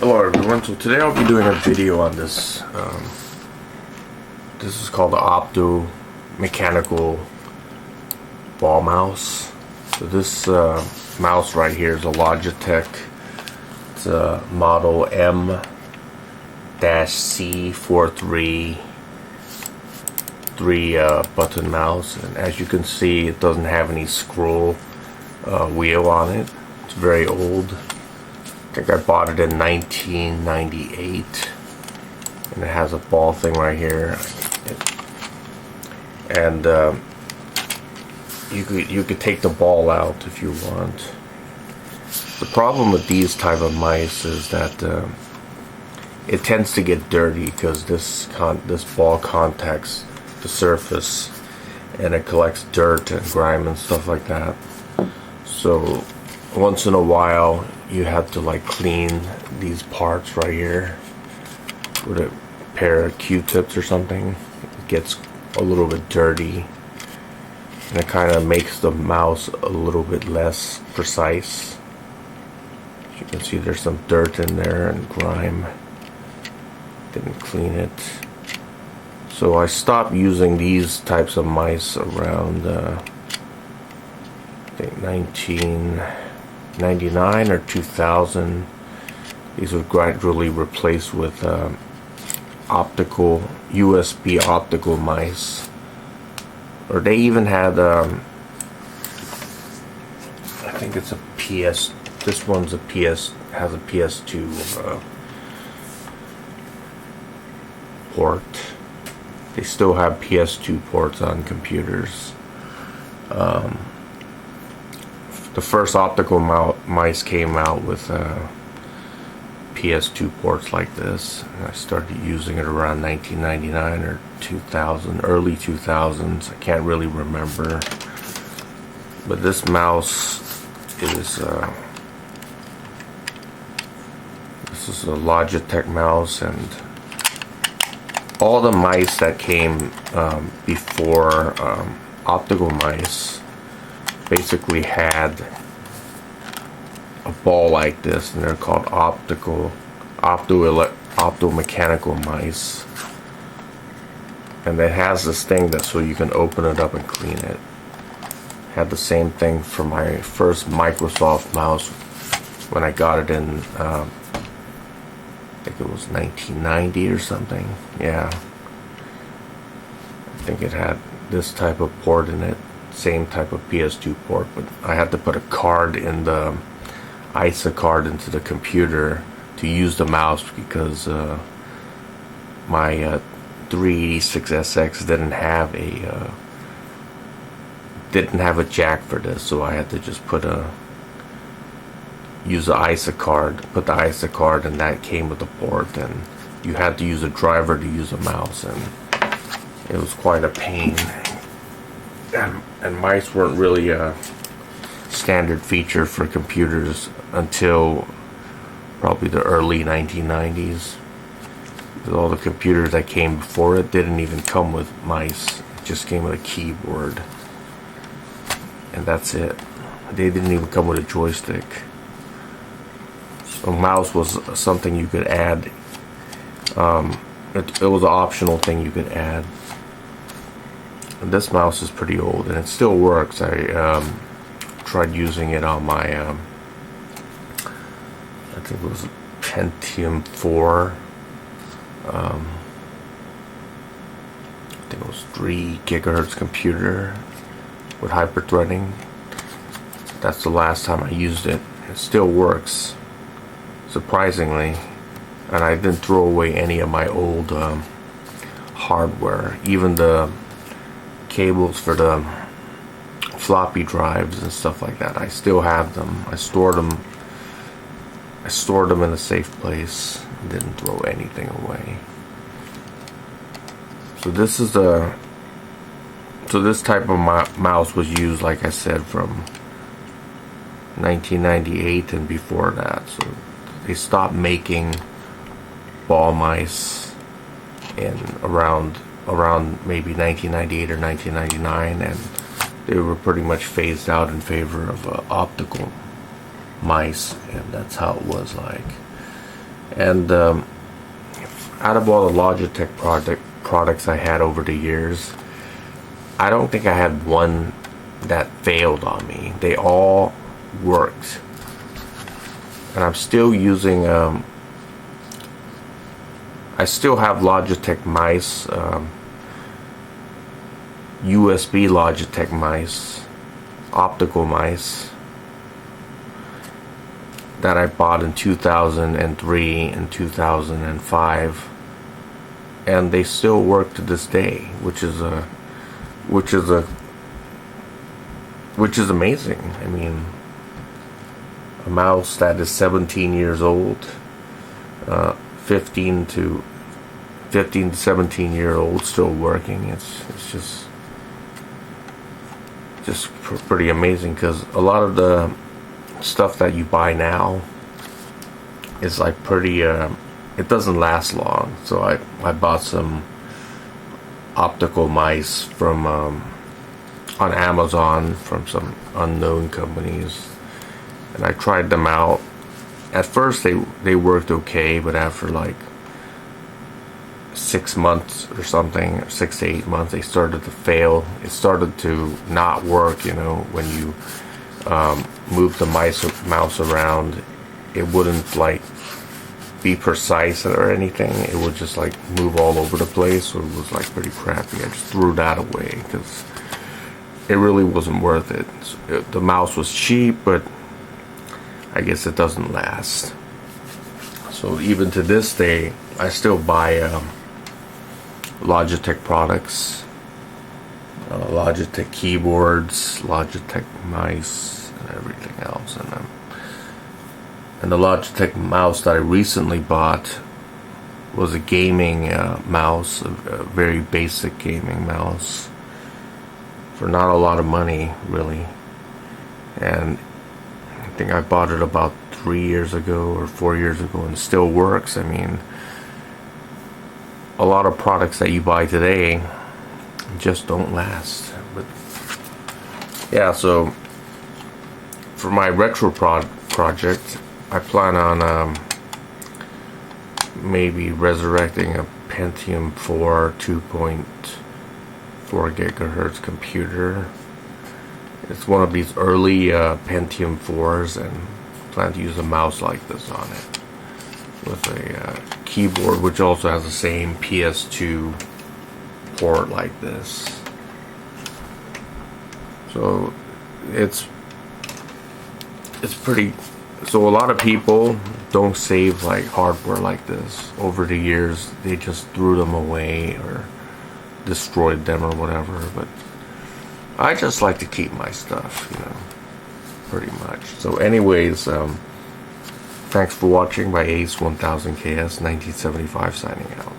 Hello everyone, so today I'll be doing a video on this. This is called the opto-mechanical ball mouse. So this mouse right here is a Logitech. It's a model M-C43 button mouse, and as you can see it doesn't have any scroll wheel on it. It's very old. I think I bought it in 1998, and it has a ball thing right here, and you could take the ball out if you want. The problem with these type of mice is that it tends to get dirty because this ball contacts the surface and it collects dirt and grime and stuff like that. So once in a while you have to like clean these parts right here with a pair of Q-tips or something. It gets a little bit dirty and it kind of makes the mouse a little bit less precise. As you can see, there's some dirt in there and grime. Didn't clean it. So I stopped using these types of mice around I think 1999 or 2000. These were gradually replaced with optical USB optical mice, or they even had I think it's a PS. This one's a PS, has a PS2 port. They still have PS2 ports on computers. The first optical mice came out with PS2 ports like this, and I started using it around 1999 or 2000, early 2000s. I can't really remember, but this mouse is this is a Logitech mouse, and all the mice that came before optical mice basically had a ball like this, and they're called opto-mechanical mice. And it has this thing that so you can open it up and clean it. Had the same thing for my first Microsoft mouse when I got it in I think it was 1990 or something. Yeah, I think it had this type of port in it, same type of PS2 port, but I had to put a card in the ISA card into the computer to use the mouse because my 386SX didn't have a jack for this, so I had to just use the ISA card, put the ISA card, and that came with the port, and you had to use a driver to use a mouse, and it was quite a pain. And mice weren't really a standard feature for computers until probably the early 1990s. All the computers that came before it didn't even come with mice. It just came with a keyboard, and that's it. They didn't even come with a joystick. A mouse was something you could add. It was an optional thing you could add. And this mouse is pretty old, and it still works. I tried using it on my I think it was a Pentium 4. I think it was 3 gigahertz computer with hyperthreading. That's the last time I used it. It still works, surprisingly, and I didn't throw away any of my old hardware, even the cables for the floppy drives and stuff like that. I still have them. I stored them in a safe place. Didn't throw anything away. So this is this type of mouse was used, like I said, from 1998 and before that. So they stopped making ball mice in around maybe 1998 or 1999, and they were pretty much phased out in favor of optical mice, and that's how it was like. And out of all the Logitech products I had over the years, I don't think I had one that failed on me. They all worked. And I'm still using, I still have Logitech mice, USB Logitech mice, optical mice, that I bought in 2003 and 2005, and they still work to this day, which is amazing. I mean, a mouse that is 17 years old, 15 to 17-year-old, still working. It's just pretty amazing, because a lot of the stuff that you buy now is like pretty it doesn't last long. So I bought some optical mice from on Amazon from some unknown companies, and I tried them out. At first they worked okay, but after like 6 months or something, 6 to 8 months, they started to fail. It started to not work, you know, when you move the mouse around. It wouldn't like be precise or anything. It would just like move all over the place. So it was like pretty crappy. I just threw that away because it really wasn't worth it. The mouse was cheap, but I guess it doesn't last. So even to this day, I still buy Logitech products, Logitech keyboards, Logitech mice, and everything else. And the Logitech mouse that I recently bought was a gaming mouse, a very basic gaming mouse, for not a lot of money, really. And I think I bought it about 3 years ago or 4 years ago, and it still works. I mean, a lot of products that you buy today just don't last. But yeah, so for my retro project, I plan on maybe resurrecting a Pentium 4 2.4 gigahertz computer. It's one of these early Pentium 4s, and I plan to use a mouse like this on it, with a keyboard which also has the same PS2 port like this. So it's pretty. So a lot of people don't save like hardware like this. Over the years, they just threw them away or destroyed them or whatever. But I just like to keep my stuff, you know, pretty much. So anyways, thanks for watching. By Ace 1000KS 1975 signing out.